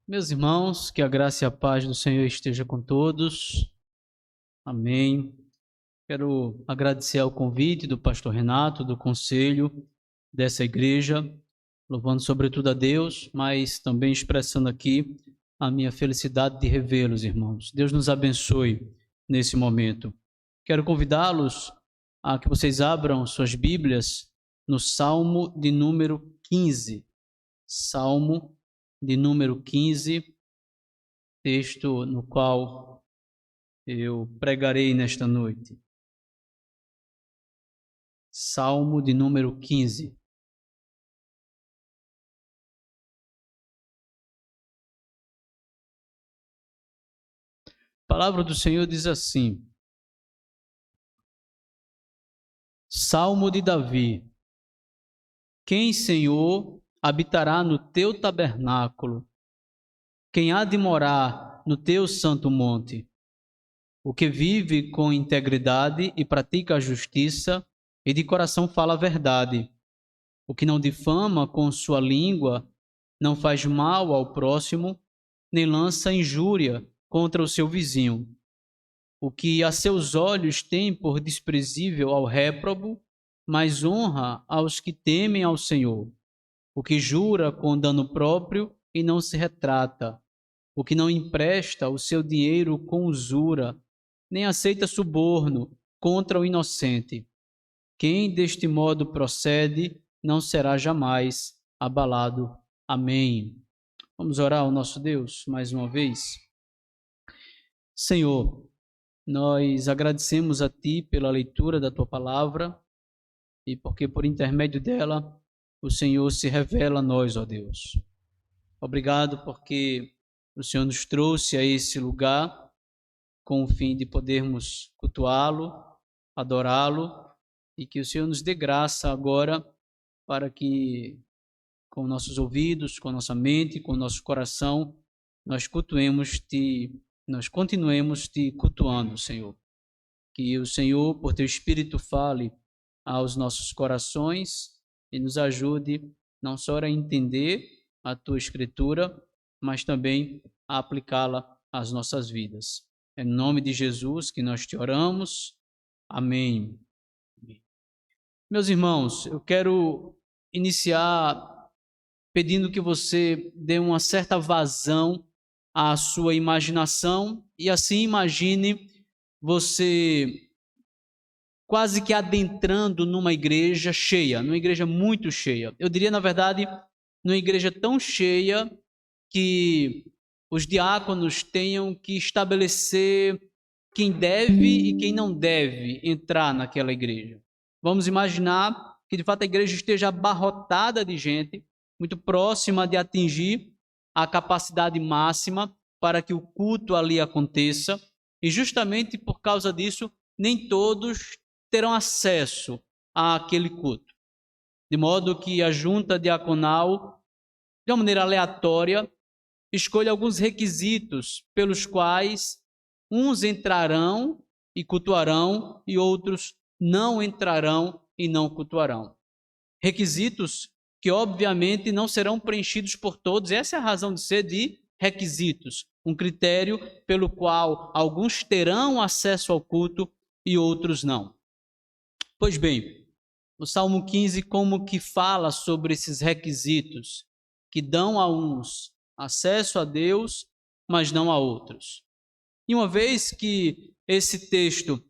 Meus irmãos, que a graça e a paz do Senhor esteja com todos. Amém. Quero agradecer ao convite do pastor Renato, do conselho dessa igreja, louvando sobretudo a Deus, mas também expressando aqui a minha felicidade de revê-los, irmãos. Deus nos abençoe nesse momento. Quero convidá-los a que vocês abram suas Bíblias no Salmo de número 15. Salmo de número 15, texto no qual eu pregarei nesta noite. Salmo de número 15. A palavra do Senhor diz assim: Salmo de Davi. Quem, Senhor, habitará no teu tabernáculo? Quem há de morar no teu santo monte? O que vive com integridade e pratica a justiça, e de coração fala a verdade. O que não difama com sua língua, não faz mal ao próximo, nem lança injúria contra o seu vizinho. O que a seus olhos tem por desprezível ao réprobo, mas honra aos que temem ao Senhor. O que jura com dano próprio e não se retrata. O que não empresta o seu dinheiro com usura, nem aceita suborno contra o inocente. Quem deste modo procede não será jamais abalado. Amém. Vamos orar ao nosso Deus mais uma vez. Senhor, nós agradecemos a Ti pela leitura da Tua palavra e porque por intermédio dela o Senhor se revela a nós, ó Deus. Obrigado porque o Senhor nos trouxe a esse lugar com o fim de podermos cultuá-lo, adorá-lo e que o Senhor nos dê graça agora para que com nossos ouvidos, com nossa mente, com nosso coração, nós cultuemos-te, nós continuemos te cultuando, Senhor. Que o Senhor, por teu Espírito, fale aos nossos corações e nos ajude não só a entender a tua Escritura, mas também a aplicá-la às nossas vidas. É em nome de Jesus que nós te oramos. Amém. Meus irmãos, eu quero iniciar pedindo que você dê uma certa vazão à sua imaginação e assim imagine você quase que adentrando numa igreja cheia, numa igreja muito cheia. Eu diria, na verdade, numa igreja tão cheia que os diáconos tenham que estabelecer quem deve e quem não deve entrar naquela igreja. Vamos imaginar que, de fato, a igreja esteja abarrotada de gente, muito próxima de atingir a capacidade máxima para que o culto ali aconteça, e justamente por causa disso, nem todos terão acesso àquele culto. De modo que a junta diaconal, de uma maneira aleatória, escolhe alguns requisitos pelos quais uns entrarão e cultuarão e outros não entrarão e não cultuarão. Requisitos que obviamente não serão preenchidos por todos. Essa é a razão de ser de requisitos, um critério pelo qual alguns terão acesso ao culto e outros não. Pois bem, o Salmo 15 como que fala sobre esses requisitos que dão a uns acesso a Deus, mas não a outros. E uma vez que esse texto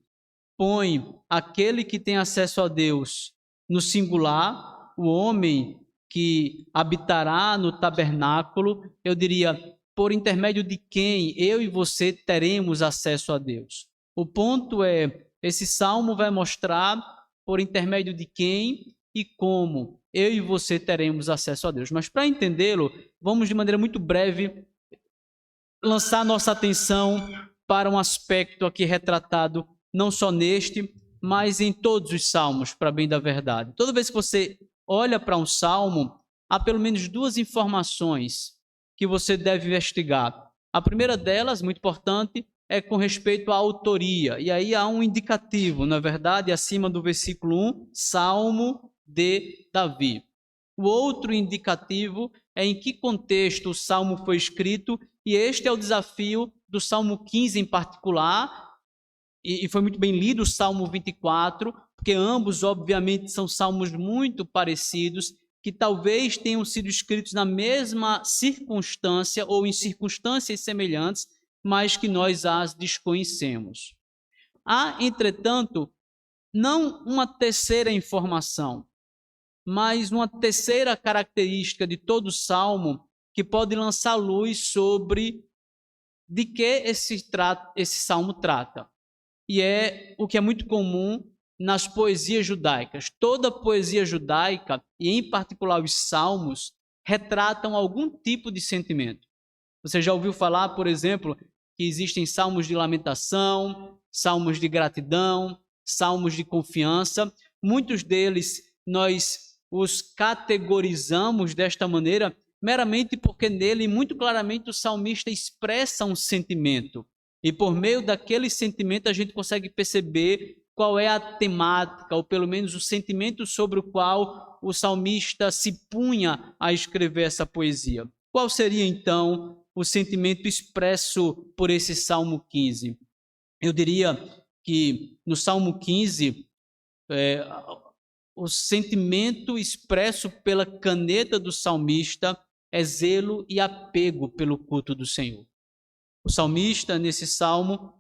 põe aquele que tem acesso a Deus no singular, o homem que habitará no tabernáculo, eu diria, por intermédio de quem eu e você teremos acesso a Deus. O ponto é, esse salmo vai mostrar por intermédio de quem e como eu e você teremos acesso a Deus. Mas para entendê-lo, vamos de maneira muito breve lançar nossa atenção para um aspecto aqui retratado não só neste, mas em todos os salmos, para bem da verdade. Toda vez que você olha para um salmo, há pelo menos duas informações que você deve investigar. A primeira delas, muito importante, é com respeito à autoria. E aí há um indicativo, na verdade, acima do versículo 1, Salmo de Davi. O outro indicativo é em que contexto o Salmo foi escrito, e este é o desafio do Salmo 15 em particular, e foi muito bem lido o Salmo 24, porque ambos, obviamente, são salmos muito parecidos, que talvez tenham sido escritos na mesma circunstância ou em circunstâncias semelhantes, mas que nós as desconhecemos. Há, entretanto, não uma terceira informação, mas uma terceira característica de todo salmo que pode lançar luz sobre de que esse salmo trata. E é o que é muito comum nas poesias judaicas. Toda poesia judaica, e em particular os salmos, retratam algum tipo de sentimento. Você já ouviu falar, por exemplo, que existem salmos de lamentação, salmos de gratidão, salmos de confiança. Muitos deles nós os categorizamos desta maneira meramente porque nele, muito claramente, o salmista expressa um sentimento. E por meio daquele sentimento a gente consegue perceber qual é a temática, ou pelo menos o sentimento sobre o qual o salmista se punha a escrever essa poesia. Qual seria, então, o sentimento expresso por esse Salmo 15? Eu diria que no Salmo 15, o sentimento expresso pela caneta do salmista é zelo e apego pelo culto do Senhor. O salmista, nesse salmo,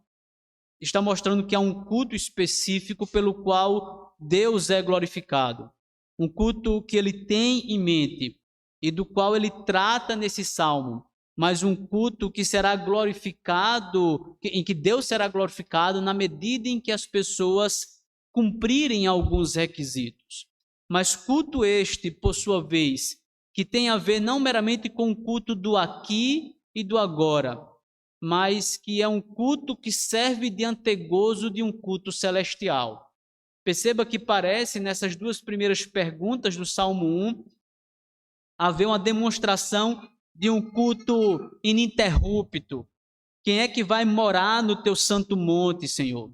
está mostrando que há um culto específico pelo qual Deus é glorificado. Um culto que ele tem em mente e do qual ele trata nesse salmo, mas um culto que será glorificado, em que Deus será glorificado na medida em que as pessoas cumprirem alguns requisitos. Mas culto este, por sua vez, que tem a ver não meramente com o culto do aqui e do agora, mas que é um culto que serve de antegozo de um culto celestial. Perceba que parece, nessas duas primeiras perguntas do Salmo 1, haver uma demonstração de um culto ininterrupto. Quem é que vai morar no teu santo monte, Senhor?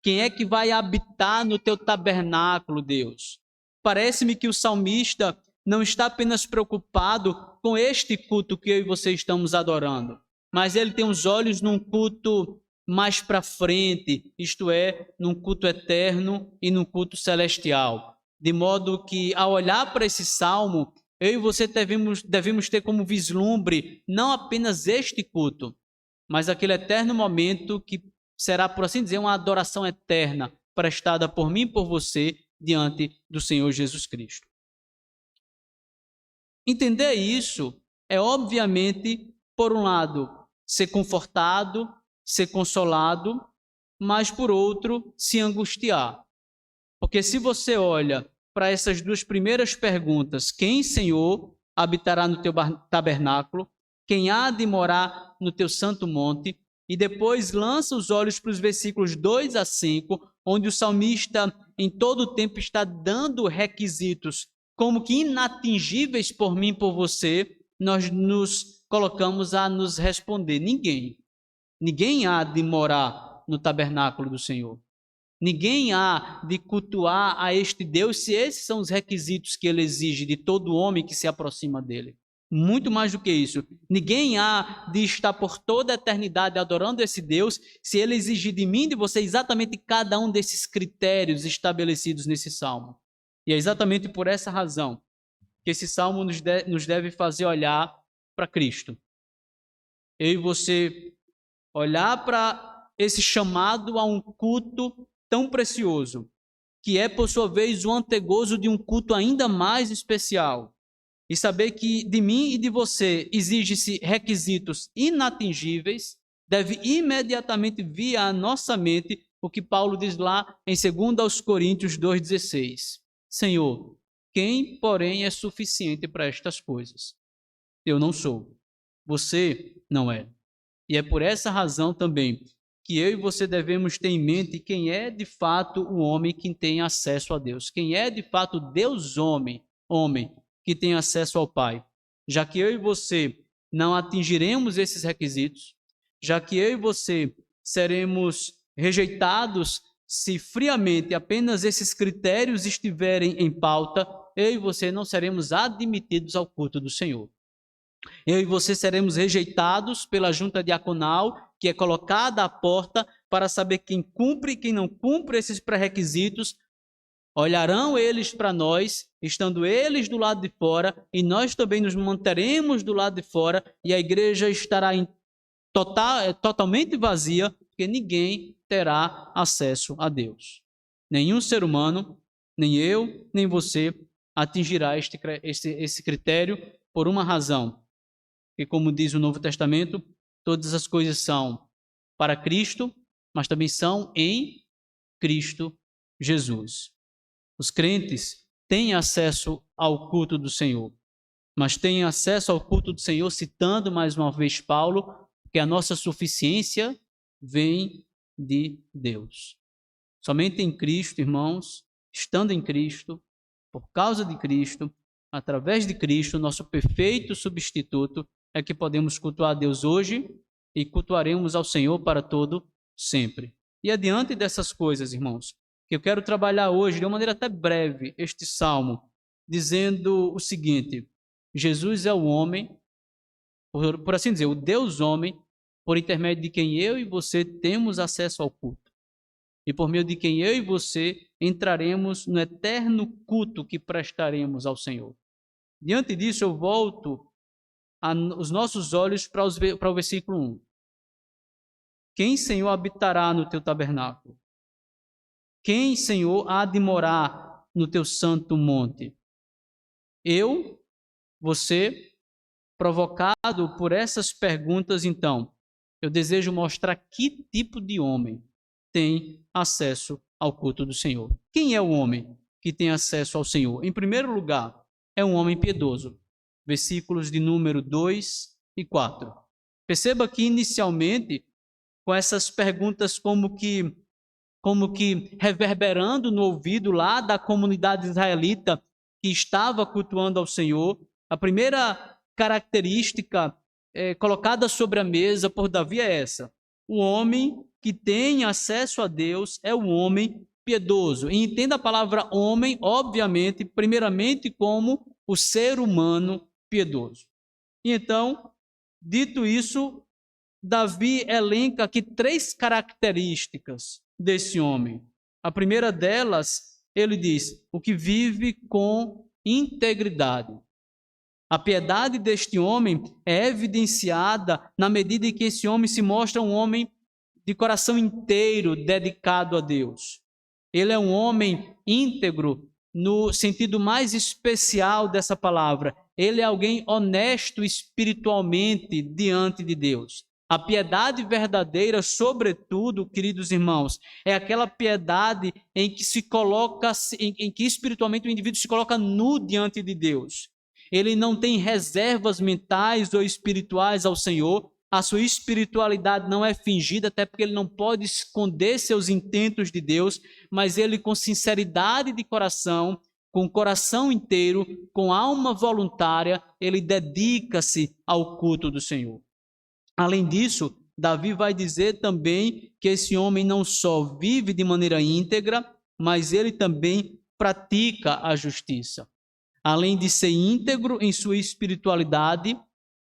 Quem é que vai habitar no teu tabernáculo, Deus? Parece-me que o salmista não está apenas preocupado com este culto que eu e você estamos adorando, mas ele tem os olhos num culto mais para frente, isto é, num culto eterno e num culto celestial. De modo que, ao olhar para esse salmo, eu e você devemos ter como vislumbre não apenas este culto, mas aquele eterno momento que será, por assim dizer, uma adoração eterna prestada por mim e por você diante do Senhor Jesus Cristo. Entender isso é, obviamente, por um lado, ser confortado, ser consolado, mas, por outro, se angustiar. Porque se você olha para essas duas primeiras perguntas, quem, Senhor, habitará no teu tabernáculo? Quem há de morar no teu santo monte? E depois lança os olhos para os versículos 2 a 5, onde o salmista em todo o tempo está dando requisitos como que inatingíveis por mim e por você, nós nos colocamos a nos responder: ninguém há de morar no tabernáculo do Senhor. Ninguém há de cultuar a este Deus se esses são os requisitos que ele exige de todo homem que se aproxima dele. Muito mais do que isso, ninguém há de estar por toda a eternidade adorando esse Deus se ele exigir de mim e de você exatamente cada um desses critérios estabelecidos nesse salmo. E é exatamente por essa razão que esse salmo nos deve fazer olhar para Cristo. Eu e você olhar para esse chamado a um culto tão precioso, que é, por sua vez, o antegozo de um culto ainda mais especial, e saber que de mim e de você exige-se requisitos inatingíveis, deve imediatamente vir à nossa mente o que Paulo diz lá em 2 Coríntios 2,16. Senhor, quem, porém, é suficiente para estas coisas? Eu não sou. Você não é. E é por essa razão também que eu e você devemos ter em mente quem é de fato o homem que tem acesso a Deus. Quem é de fato Deus homem que tem acesso ao Pai. Já que eu e você não atingiremos esses requisitos, já que eu e você seremos rejeitados se friamente apenas esses critérios estiverem em pauta, eu e você não seremos admitidos ao culto do Senhor. Eu e você seremos rejeitados pela junta diaconal, que é colocada à porta para saber quem cumpre e quem não cumpre esses pré-requisitos. Olharão eles para nós, estando eles do lado de fora, e nós também nos manteremos do lado de fora, e a igreja estará totalmente vazia, porque ninguém terá acesso a Deus. Nenhum ser humano, nem eu, nem você, atingirá esse critério por uma razão. Que, como diz o Novo Testamento, todas as coisas são para Cristo, mas também são em Cristo Jesus. Os crentes têm acesso ao culto do Senhor, mas têm acesso ao culto do Senhor, citando mais uma vez Paulo, que a nossa suficiência vem de Deus. Somente em Cristo, irmãos, estando em Cristo, por causa de Cristo, através de Cristo, nosso perfeito substituto, é que podemos cultuar a Deus hoje e cultuaremos ao Senhor para todo sempre. E adiante dessas coisas, irmãos, que eu quero trabalhar hoje, de uma maneira até breve, este salmo, dizendo o seguinte: Jesus é o homem, por assim dizer, o Deus homem, por intermédio de quem eu e você temos acesso ao culto. E por meio de quem eu e você entraremos no eterno culto que prestaremos ao Senhor. Diante disso, eu volto os nossos olhos para o versículo 1. Quem, Senhor, habitará no teu tabernáculo? Quem, Senhor, há de morar no teu santo monte? Eu, você, provocado por essas perguntas, então, eu desejo mostrar que tipo de homem tem acesso ao culto do Senhor. Quem é o homem que tem acesso ao Senhor? Em primeiro lugar, é um homem piedoso. Versículos de número 2 e 4. Perceba que, inicialmente, com essas perguntas como que reverberando no ouvido lá da comunidade israelita que estava cultuando ao Senhor, a primeira característica colocada sobre a mesa por Davi é essa: o homem que tem acesso a Deus é o homem piedoso. E entenda a palavra homem, obviamente, primeiramente como o ser humano piedoso. E então, dito isso, Davi elenca aqui 3 características desse homem. A primeira delas, ele diz: o que vive com integridade. A piedade deste homem é evidenciada na medida em que esse homem se mostra um homem de coração inteiro dedicado a Deus. Ele é um homem íntegro no sentido mais especial dessa palavra. Ele é alguém honesto espiritualmente diante de Deus. A piedade verdadeira, sobretudo, queridos irmãos, é aquela piedade em que se coloca, em que espiritualmente o indivíduo se coloca nu diante de Deus. Ele não tem reservas mentais ou espirituais ao Senhor. A sua espiritualidade não é fingida, até porque ele não pode esconder seus intentos de Deus, mas ele, com sinceridade de coração, com o coração inteiro, com alma voluntária, ele dedica-se ao culto do Senhor. Além disso, Davi vai dizer também que esse homem não só vive de maneira íntegra, mas ele também pratica a justiça. Além de ser íntegro em sua espiritualidade,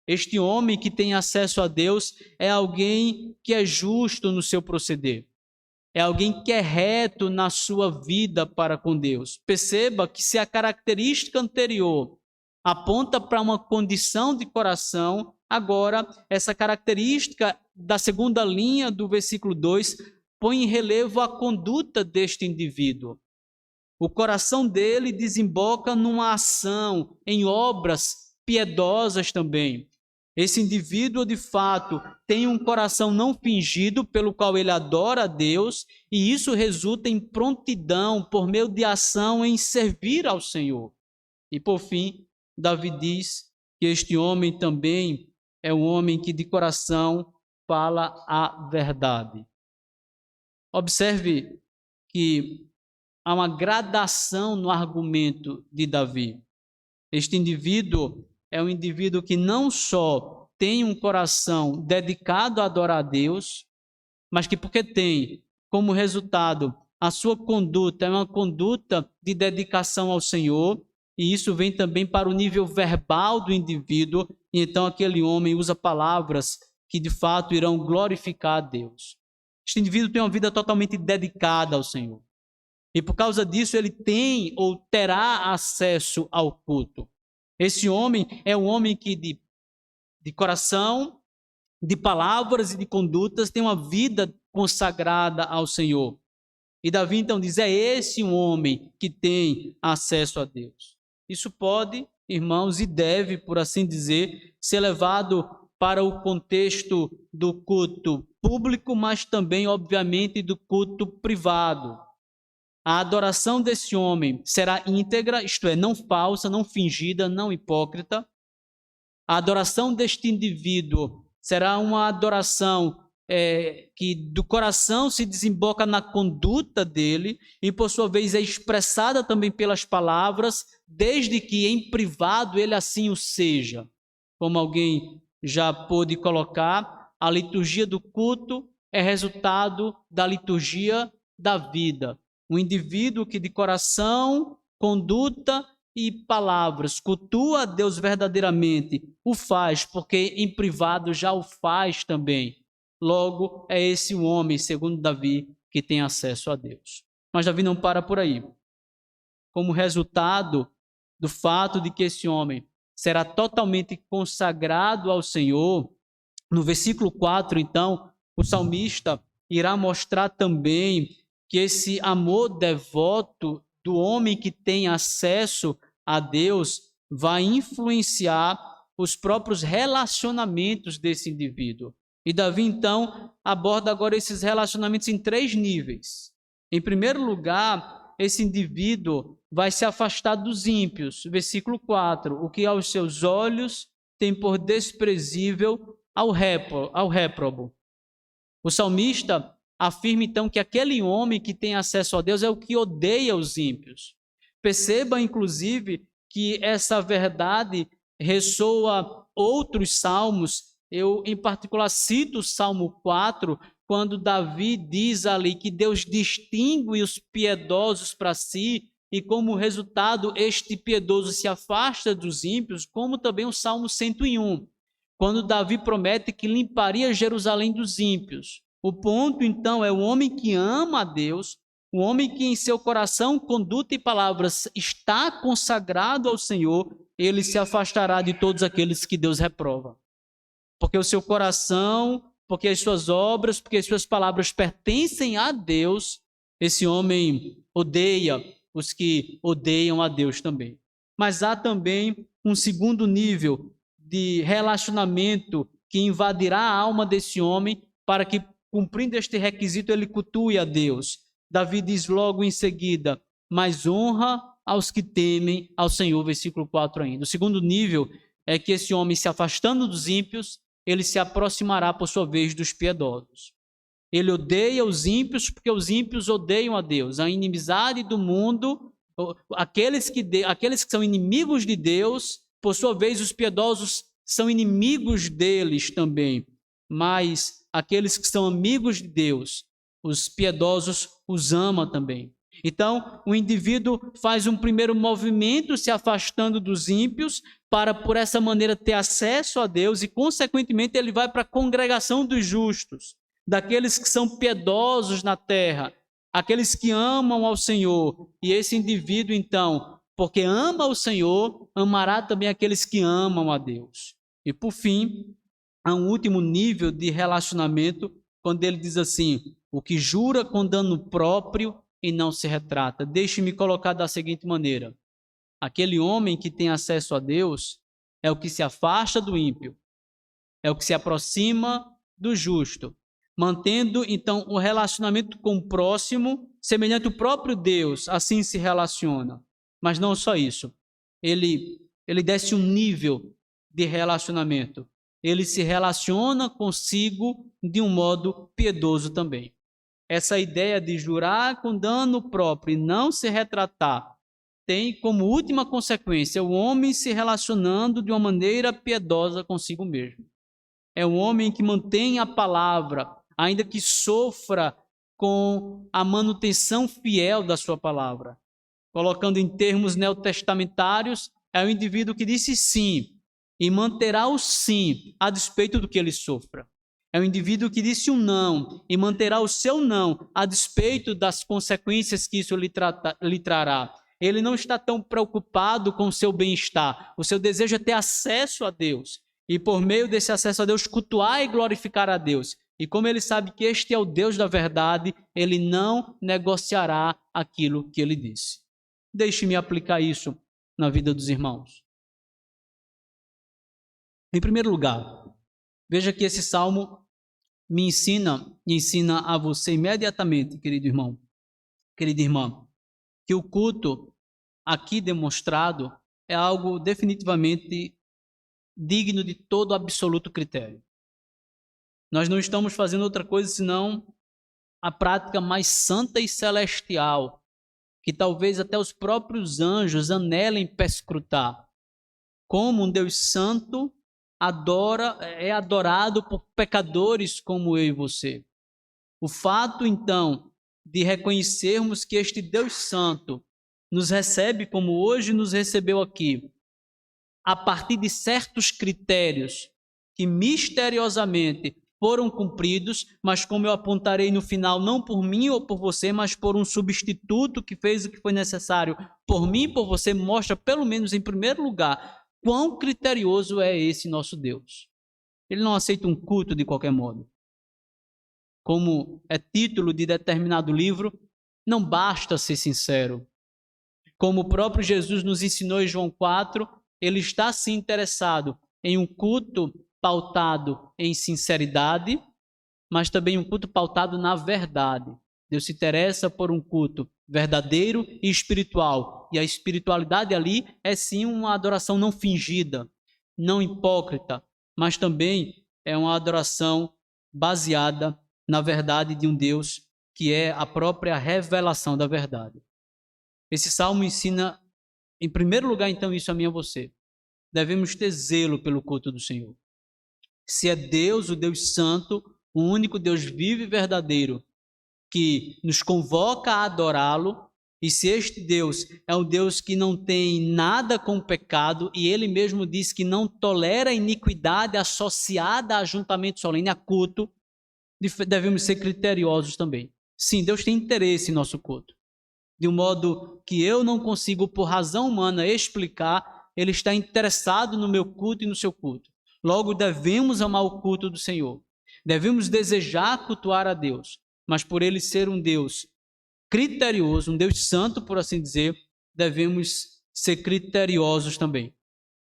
este homem que tem acesso a Deus é alguém que é justo no seu proceder. É alguém que é reto na sua vida para com Deus. Perceba que se a característica anterior aponta para uma condição de coração, agora essa característica da segunda linha do versículo 2 põe em relevo a conduta deste indivíduo. O coração dele desemboca numa ação, em obras piedosas também. Esse indivíduo, de fato, tem um coração não fingido, pelo qual ele adora a Deus, e isso resulta em prontidão, por meio de ação, em servir ao Senhor. E, por fim, Davi diz que este homem também é um homem que, de coração, fala a verdade. Observe que há uma gradação no argumento de Davi. Este indivíduo é um indivíduo que não só tem um coração dedicado a adorar a Deus, mas que, porque tem como resultado a sua conduta, é uma conduta de dedicação ao Senhor, e isso vem também para o nível verbal do indivíduo, e então aquele homem usa palavras que de fato irão glorificar a Deus. Este indivíduo tem uma vida totalmente dedicada ao Senhor. E por causa disso ele tem ou terá acesso ao culto. Esse homem é um homem que de coração, de palavras e de condutas tem uma vida consagrada ao Senhor. E Davi então diz, é esse um homem que tem acesso a Deus. Isso pode, irmãos, e deve, por assim dizer, ser levado para o contexto do culto público, mas também, obviamente, do culto privado. A adoração desse homem será íntegra, isto é, não falsa, não fingida, não hipócrita. A adoração deste indivíduo será uma adoração que do coração se desemboca na conduta dele e, por sua vez, é expressada também pelas palavras, desde que em privado ele assim o seja. Como alguém já pôde colocar, a liturgia do culto é resultado da liturgia da vida. Um indivíduo que de coração, conduta e palavras cultua a Deus verdadeiramente, o faz, porque em privado já o faz também. Logo, é esse o homem, segundo Davi, que tem acesso a Deus. Mas Davi não para por aí. Como resultado do fato de que esse homem será totalmente consagrado ao Senhor, no versículo 4, então, o salmista irá mostrar também que esse amor devoto do homem que tem acesso a Deus vai influenciar os próprios relacionamentos desse indivíduo. E Davi, então, aborda agora esses relacionamentos em 3 níveis. Em primeiro lugar, esse indivíduo vai se afastar dos ímpios. Versículo 4, o que aos seus olhos tem por desprezível ao réprobo. O salmista afirma, então, que aquele homem que tem acesso a Deus é o que odeia os ímpios. Perceba, inclusive, que essa verdade ressoa outros salmos. Eu, em particular, cito o Salmo 4, quando Davi diz ali que Deus distingue os piedosos para si e, como resultado, este piedoso se afasta dos ímpios, como também o Salmo 101, quando Davi promete que limparia Jerusalém dos ímpios. O ponto, então, é o homem que ama a Deus, o homem que em seu coração, conduta e palavras está consagrado ao Senhor, ele se afastará de todos aqueles que Deus reprova. Porque o seu coração, porque as suas obras, porque as suas palavras pertencem a Deus, esse homem odeia os que odeiam a Deus também. Mas há também um segundo nível de relacionamento que invadirá a alma desse homem para que, cumprindo este requisito, ele cultue a Deus. Davi diz logo em seguida, mas honra aos que temem ao Senhor, versículo 4 ainda. O segundo nível é que esse homem, se afastando dos ímpios, ele se aproximará, por sua vez, dos piedosos. Ele odeia os ímpios porque os ímpios odeiam a Deus. A inimizade do mundo, aqueles que são inimigos de Deus, por sua vez, os piedosos são inimigos deles também. Mas aqueles que são amigos de Deus, os piedosos os amam também. Então, o indivíduo faz um primeiro movimento se afastando dos ímpios para, por essa maneira, ter acesso a Deus e, consequentemente, ele vai para a congregação dos justos, daqueles que são piedosos na terra, aqueles que amam ao Senhor. E esse indivíduo, então, porque ama o Senhor, amará também aqueles que amam a Deus. E, por fim, há um último nível de relacionamento, quando ele diz assim, o que jura com dano próprio e não se retrata. Deixe-me colocar da seguinte maneira. Aquele homem que tem acesso a Deus é o que se afasta do ímpio, é o que se aproxima do justo, mantendo então o relacionamento com o próximo, semelhante ao próprio Deus, assim se relaciona. Mas não só isso, ele desce um nível de relacionamento, ele se relaciona consigo de um modo piedoso também. Essa ideia de jurar com dano próprio e não se retratar tem como última consequência o homem se relacionando de uma maneira piedosa consigo mesmo. É um homem que mantém a palavra, ainda que sofra com a manutenção fiel da sua palavra. colocando em termos neotestamentários, é o indivíduo que disse sim e manterá o sim a despeito do que ele sofra. É o indivíduo que disse um não e manterá o seu não a despeito das consequências que isso lhe trará. Ele não está tão preocupado com o seu bem-estar. O seu desejo é ter acesso a Deus e, por meio desse acesso a Deus, cultuar e glorificar a Deus. E como ele sabe que este é o Deus da verdade, ele não negociará aquilo que ele disse. Deixe-me aplicar isso na vida dos irmãos. Em primeiro lugar, veja que esse salmo me ensina a você imediatamente, querido irmão, querida irmã, que o culto aqui demonstrado é algo definitivamente digno de todo absoluto critério. Nós não estamos fazendo outra coisa senão a prática mais santa e celestial, que talvez até os próprios anjos anelem perscrutar. Como um Deus santo é adorado por pecadores como eu e você. O fato, então, de reconhecermos que este Deus santo nos recebe como hoje nos recebeu aqui, a partir de certos critérios que misteriosamente foram cumpridos, mas como eu apontarei no final, não por mim ou por você, mas por um substituto que fez o que foi necessário por mim e por você, mostra pelo menos em primeiro lugar quão criterioso é esse nosso Deus. Ele não aceita um culto de qualquer modo. Como é título de determinado livro, não basta ser sincero. Como o próprio Jesus nos ensinou em João 4, ele está sim interessado em um culto pautado em sinceridade, mas também um culto pautado na verdade. Deus se interessa por um culto verdadeiro e espiritual. E a espiritualidade ali é sim uma adoração não fingida, não hipócrita, mas também é uma adoração baseada na verdade de um Deus que é a própria revelação da verdade. Esse salmo ensina, em primeiro lugar, então, isso a mim e a você. Devemos ter zelo pelo culto do Senhor. Se é Deus, o Deus Santo, o único Deus vivo e verdadeiro, que nos convoca a adorá-lo, e se este Deus é um Deus que não tem nada com o pecado, e ele mesmo diz que não tolera iniquidade associada a ajuntamento solene, a culto, devemos ser criteriosos também. Sim, Deus tem interesse em nosso culto. De um modo que eu não consigo, por razão humana, explicar, ele está interessado no meu culto e no seu culto. Logo, devemos amar o culto do Senhor. Devemos desejar cultuar a Deus. Mas por ele ser um Deus criterioso, um Deus santo, por assim dizer, devemos ser criteriosos também.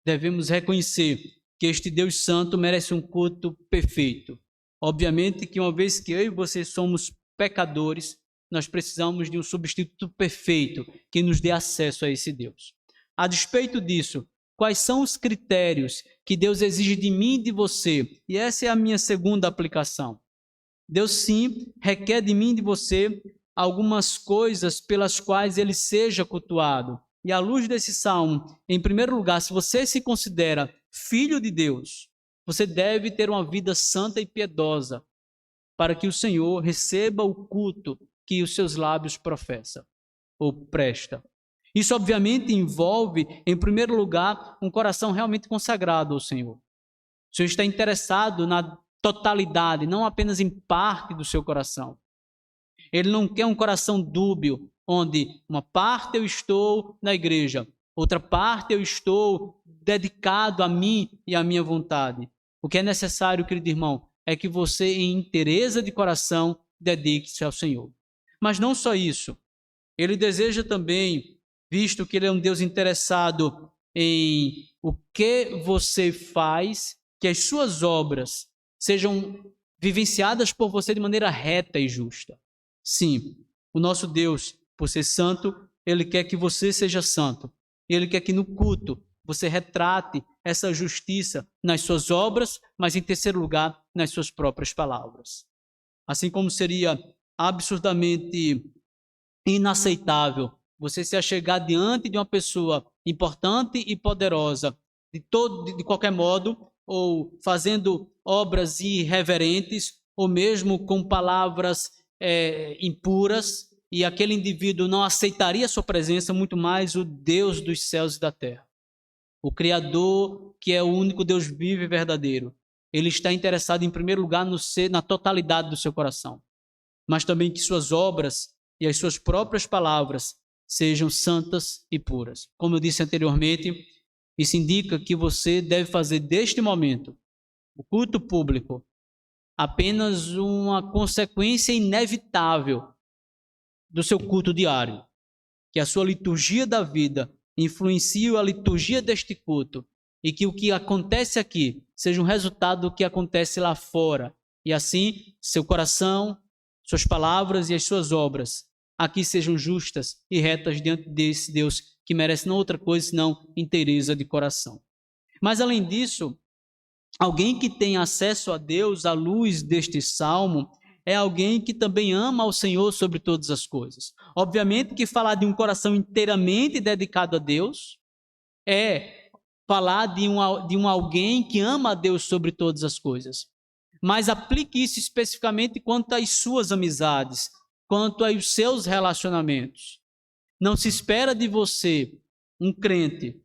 Devemos reconhecer que este Deus santo merece um culto perfeito. Obviamente que uma vez que eu e você somos pecadores, nós precisamos de um substituto perfeito que nos dê acesso a esse Deus. A despeito disso, quais são os critérios que Deus exige de mim e de você? E essa é a minha segunda aplicação. Deus sim requer de mim e de você algumas coisas pelas quais ele seja cultuado. E à luz desse salmo, em primeiro lugar, se você se considera filho de Deus, você deve ter uma vida santa e piedosa para que o Senhor receba o culto que os seus lábios professam ou presta. Isso obviamente envolve, em primeiro lugar, um coração realmente consagrado ao Senhor. O Senhor está interessado na totalidade, não apenas em parte do seu coração. Ele não quer um coração dúbio, onde uma parte eu estou na igreja, outra parte eu estou dedicado a mim e à minha vontade. O que é necessário, querido irmão, é que você, em inteireza de coração, dedique-se ao Senhor. Mas não só isso. Ele deseja também, visto que ele é um Deus interessado em o que você faz, que as suas obras sejam vivenciadas por você de maneira reta e justa. Sim, o nosso Deus, por ser santo, ele quer que você seja santo. Ele quer que no culto você retrate essa justiça nas suas obras, mas em terceiro lugar, nas suas próprias palavras. Assim como seria absurdamente inaceitável você se achegar diante de uma pessoa importante e poderosa, de qualquer modo, ou fazendo obras irreverentes, ou mesmo com palavras impuras, e aquele indivíduo não aceitaria a sua presença, muito mais o Deus dos céus e da terra. O Criador, que é o único Deus vivo e verdadeiro. Ele está interessado, em primeiro lugar, na totalidade do seu coração, mas também que suas obras e as suas próprias palavras sejam santas e puras. Como eu disse anteriormente, isso indica que você deve fazer deste momento, o culto público, apenas uma consequência inevitável do seu culto diário. Que a sua liturgia da vida influencie a liturgia deste culto e que o que acontece aqui seja um resultado do que acontece lá fora. E assim, seu coração, suas palavras e as suas obras aqui sejam justas e retas diante desse Deus que merece não outra coisa senão inteireza de coração. Mas além disso, alguém que tem acesso a Deus à luz deste salmo é alguém que também ama ao Senhor sobre todas as coisas. Obviamente que falar de um coração inteiramente dedicado a Deus é falar de um alguém que ama a Deus sobre todas as coisas. Mas aplique isso especificamente quanto às suas amizades, quanto aos seus relacionamentos. Não se espera de você, um crente,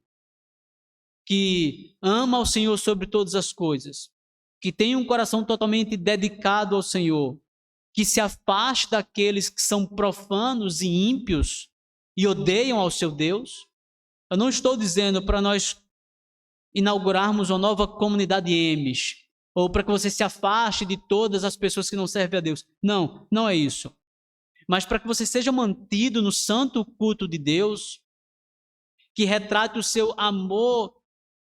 que ama ao Senhor sobre todas as coisas, que tem um coração totalmente dedicado ao Senhor, que se afaste daqueles que são profanos e ímpios e odeiam ao seu Deus. Eu não estou dizendo para nós inaugurarmos uma nova comunidade EMES, ou para que você se afaste de todas as pessoas que não servem a Deus. Não, não é isso. Mas para que você seja mantido no santo culto de Deus, que retrate o seu amor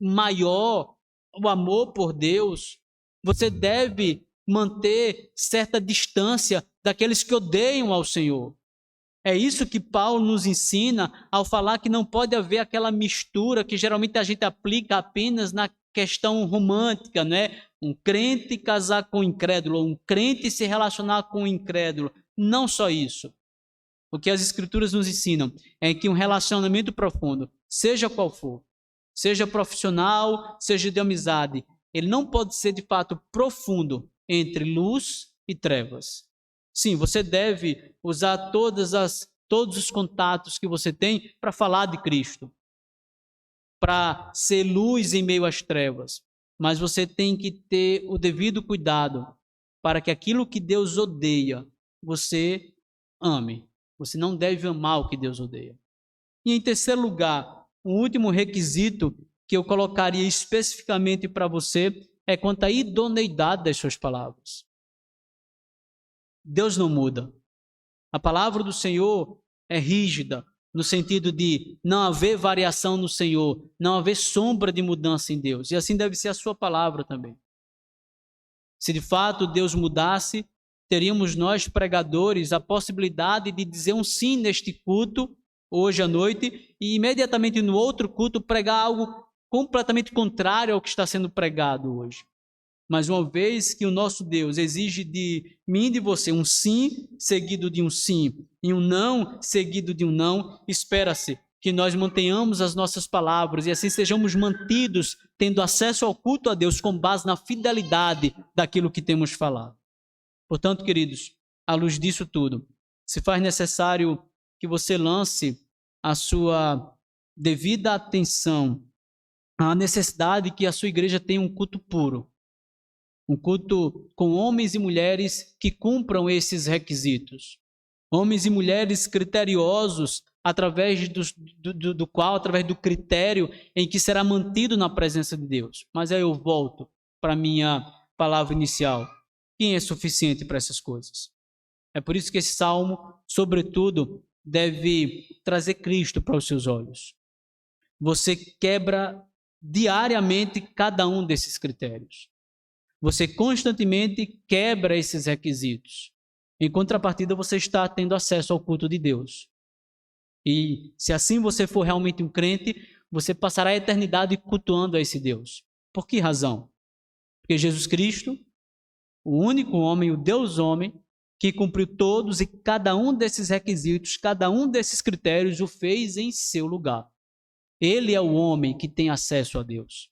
maior, o amor por Deus, você deve manter certa distância daqueles que odeiam ao Senhor. É isso que Paulo nos ensina ao falar que não pode haver aquela mistura que geralmente a gente aplica apenas na questão romântica, né? Um crente casar com um incrédulo, ou um crente se relacionar com um incrédulo. Não só isso. O que as Escrituras nos ensinam é que um relacionamento profundo, seja qual for, seja profissional, seja de amizade, ele não pode ser de fato profundo entre luz e trevas. Sim, você deve usar todos os contatos que você tem para falar de Cristo, para ser luz em meio às trevas. Mas você tem que ter o devido cuidado para que aquilo que Deus odeia, você ame. Você não deve amar o que Deus odeia. E em terceiro lugar, o último requisito que eu colocaria especificamente para você é quanto à idoneidade das suas palavras. Deus não muda. A palavra do Senhor é rígida, no sentido de não haver variação no Senhor, não haver sombra de mudança em Deus. E assim deve ser a sua palavra também. Se de fato Deus mudasse, teríamos nós, pregadores, a possibilidade de dizer um sim neste culto, hoje à noite, e imediatamente no outro culto pregar algo completamente contrário ao que está sendo pregado hoje. Mas uma vez que o nosso Deus exige de mim e de você um sim seguido de um sim e um não seguido de um não, espera-se que nós mantenhamos as nossas palavras e assim sejamos mantidos tendo acesso ao culto a Deus com base na fidelidade daquilo que temos falado. Portanto, queridos, à luz disso tudo, se faz necessário que você lance a sua devida atenção à necessidade que a sua igreja tenha um culto puro. Um culto com homens e mulheres que cumpram esses requisitos. Homens e mulheres criteriosos, através através do critério em que será mantido na presença de Deus. Mas aí eu volto para a minha palavra inicial. Quem é suficiente para essas coisas? É por isso que esse salmo, sobretudo, deve trazer Cristo para os seus olhos. Você quebra diariamente cada um desses critérios. Você constantemente quebra esses requisitos. Em contrapartida, você está tendo acesso ao culto de Deus. E se assim você for realmente um crente, você passará a eternidade cultuando a esse Deus. Por que razão? Porque Jesus Cristo, o único homem, o Deus homem, que cumpriu todos e cada um desses requisitos, cada um desses critérios, o fez em seu lugar. Ele é o homem que tem acesso a Deus.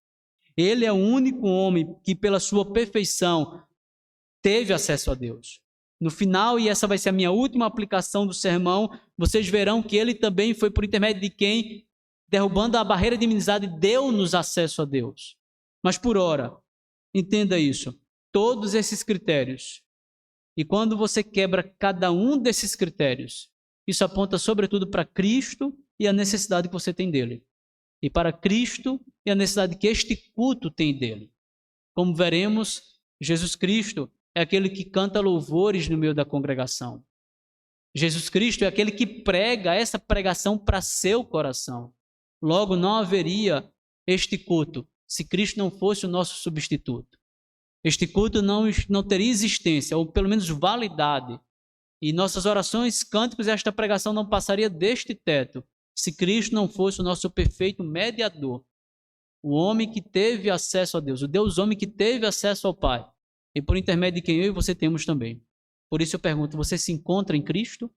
Ele é o único homem que, pela sua perfeição, teve acesso a Deus. No final, e essa vai ser a minha última aplicação do sermão, vocês verão que ele também foi por intermédio de quem, derrubando a barreira de inimizade, deu-nos acesso a Deus. Mas por ora, entenda isso, todos esses critérios, e quando você quebra cada um desses critérios, isso aponta sobretudo para Cristo e a necessidade que você tem dele. E para Cristo e a necessidade que este culto tem dele. Como veremos, Jesus Cristo é aquele que canta louvores no meio da congregação. Jesus Cristo é aquele que prega essa pregação para seu coração. Logo, não haveria este culto se Cristo não fosse o nosso substituto. Este culto não teria existência, ou pelo menos validade. E nossas orações, cânticos e esta pregação não passaria deste teto se Cristo não fosse o nosso perfeito mediador. O homem que teve acesso a Deus, o Deus homem que teve acesso ao Pai. E por intermédio de quem eu e você temos também. Por isso eu pergunto, você se encontra em Cristo?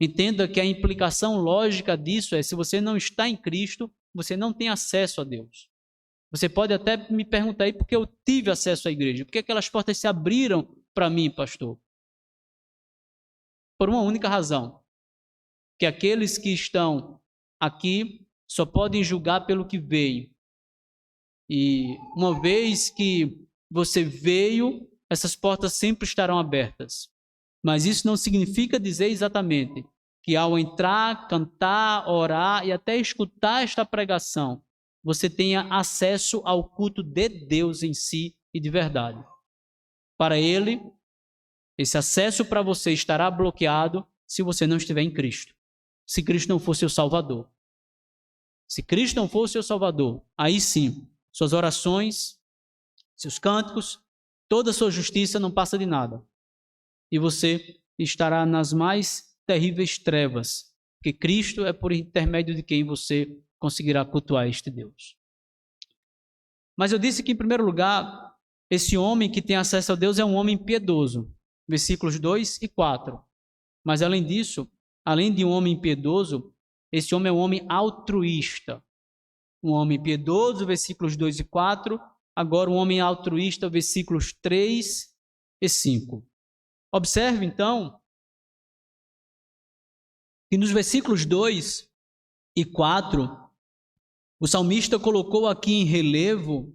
Entenda que a implicação lógica disso é, se você não está em Cristo, você não tem acesso a Deus. Você pode até me perguntar aí, por que eu tive acesso à igreja? Por que aquelas portas se abriram para mim, pastor? Por uma única razão. Que aqueles que estão aqui só podem julgar pelo que veio. E uma vez que você veio, essas portas sempre estarão abertas. Mas isso não significa dizer exatamente que ao entrar, cantar, orar e até escutar esta pregação, você tenha acesso ao culto de Deus em si e de verdade. Para ele, esse acesso para você estará bloqueado se você não estiver em Cristo. Se Cristo não for seu Salvador. Se Cristo não for seu Salvador, aí sim, suas orações, seus cânticos, toda a sua justiça não passa de nada. E você estará nas mais terríveis trevas, porque Cristo é por intermédio de quem você conseguirá cultuar este Deus. Mas eu disse que, em primeiro lugar, esse homem que tem acesso a Deus é um homem piedoso. Versículos 2 e 4. Mas além disso, além de um homem piedoso, esse homem é um homem altruísta. Um homem piedoso, versículos 2 e 4. Agora um homem altruísta, versículos 3 e 5. Observe, então, que nos versículos 2 e 4, o salmista colocou aqui em relevo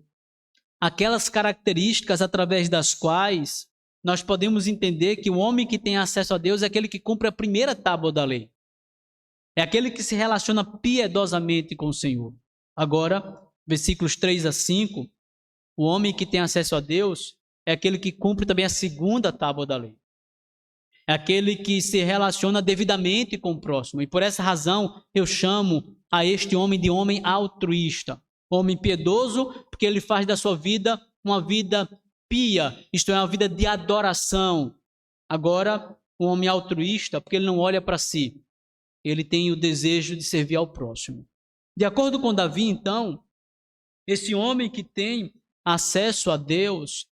aquelas características através das quais nós podemos entender que o homem que tem acesso a Deus é aquele que cumpre a primeira tábua da lei. É aquele que se relaciona piedosamente com o Senhor. Agora, versículos 3 a 5, o homem que tem acesso a Deus é aquele que cumpre também a segunda tábua da lei. É aquele que se relaciona devidamente com o próximo. E por essa razão eu chamo a este homem de homem altruísta. Homem piedoso, porque ele faz da sua vida uma vida pia, isto é, uma vida de adoração. Agora, um homem altruísta, porque ele não olha para si. Ele tem o desejo de servir ao próximo. De acordo com Davi, então, esse homem que tem acesso a Deus,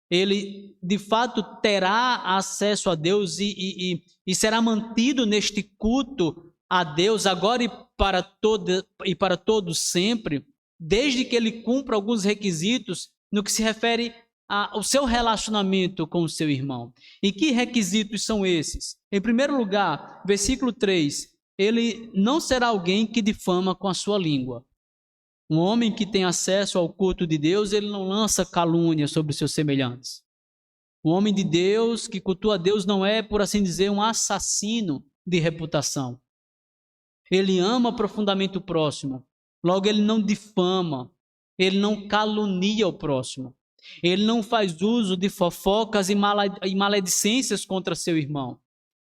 ele de fato terá acesso a Deus e será mantido neste culto a Deus agora e para todos sempre, desde que ele cumpra alguns requisitos no que se refere ao seu relacionamento com o seu irmão. E que requisitos são esses? Em primeiro lugar, versículo 3, ele não será alguém que difama com a sua língua. Um homem que tem acesso ao culto de Deus, ele não lança calúnia sobre os seus semelhantes. Um homem de Deus que cultua a Deus não é, por assim dizer, um assassino de reputação. Ele ama profundamente o próximo. Logo, ele não difama, ele não calunia o próximo. Ele não faz uso de fofocas e maledicências contra seu irmão.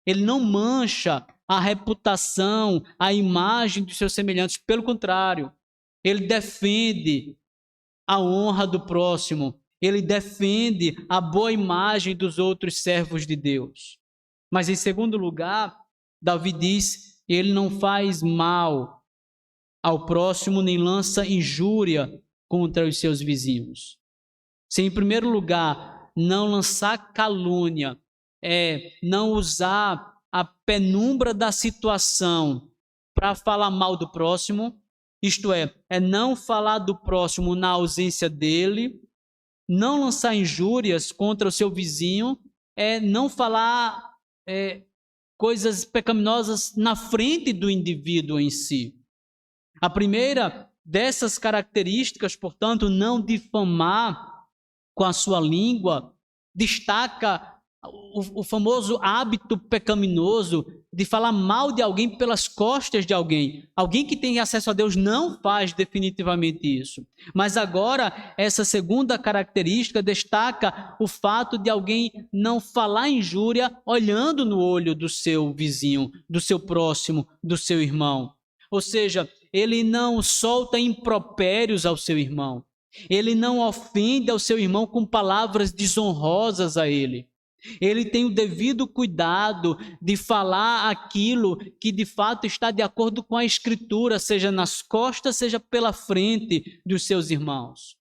Ele não mancha a reputação, a imagem dos seus semelhantes. Pelo contrário, ele defende a honra do próximo. Ele defende a boa imagem dos outros servos de Deus. Mas, em segundo lugar, Davi diz, ele não faz mal ao próximo, nem lança injúria contra os seus vizinhos. Se, em primeiro lugar, não lançar calúnia, não usar a penumbra da situação para falar mal do próximo, isto é não falar do próximo na ausência dele, não lançar injúrias contra o seu vizinho, é não falar coisas pecaminosas na frente do indivíduo em si. A primeira dessas características, portanto, não difamar com a sua língua, destaca o famoso hábito pecaminoso de falar mal de alguém pelas costas de alguém. Alguém que tem acesso a Deus não faz definitivamente isso. Mas agora, essa segunda característica destaca o fato de alguém não falar injúria olhando no olho do seu vizinho, do seu próximo, do seu irmão. Ou seja, ele não solta impropérios ao seu irmão. Ele não ofende ao seu irmão com palavras desonrosas a ele. Ele tem o devido cuidado de falar aquilo que de fato está de acordo com a Escritura, seja nas costas, seja pela frente dos seus irmãos.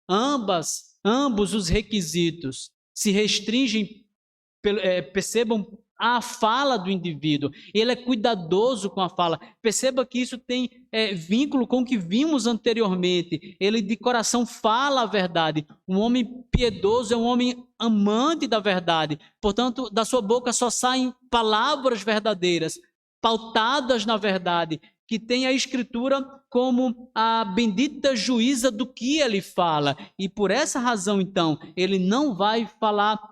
Ambos os requisitos se restringem, percebam, à fala do indivíduo. Ele é cuidadoso com a fala. Perceba que isso tem vínculo com o que vimos anteriormente. Ele de coração fala a verdade. Um homem piedoso é um homem amante da verdade. Portanto, da sua boca só saem palavras verdadeiras, pautadas na verdade, que tem a Escritura como a bendita juíza do que ele fala. E por essa razão, então, ele não vai falar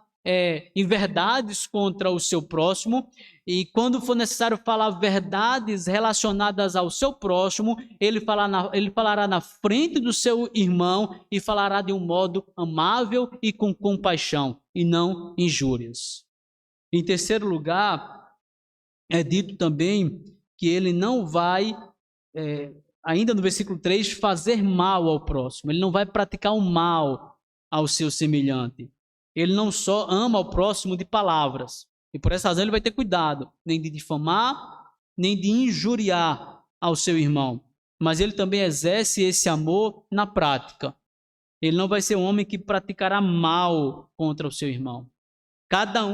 em verdades contra o seu próximo, e quando for necessário falar verdades relacionadas ao seu próximo, ele falará na frente do seu irmão e falará de um modo amável e com compaixão, e não injúrias. Em terceiro lugar, é dito também que ele não vai, ainda no versículo 3, fazer mal ao próximo, ele não vai praticar o mal ao seu semelhante. Ele não só ama o próximo de palavras, e por essa razão ele vai ter cuidado, nem de difamar, nem de injuriar ao seu irmão, mas ele também exerce esse amor na prática. Ele não vai ser um homem que praticará mal contra o seu irmão. Cada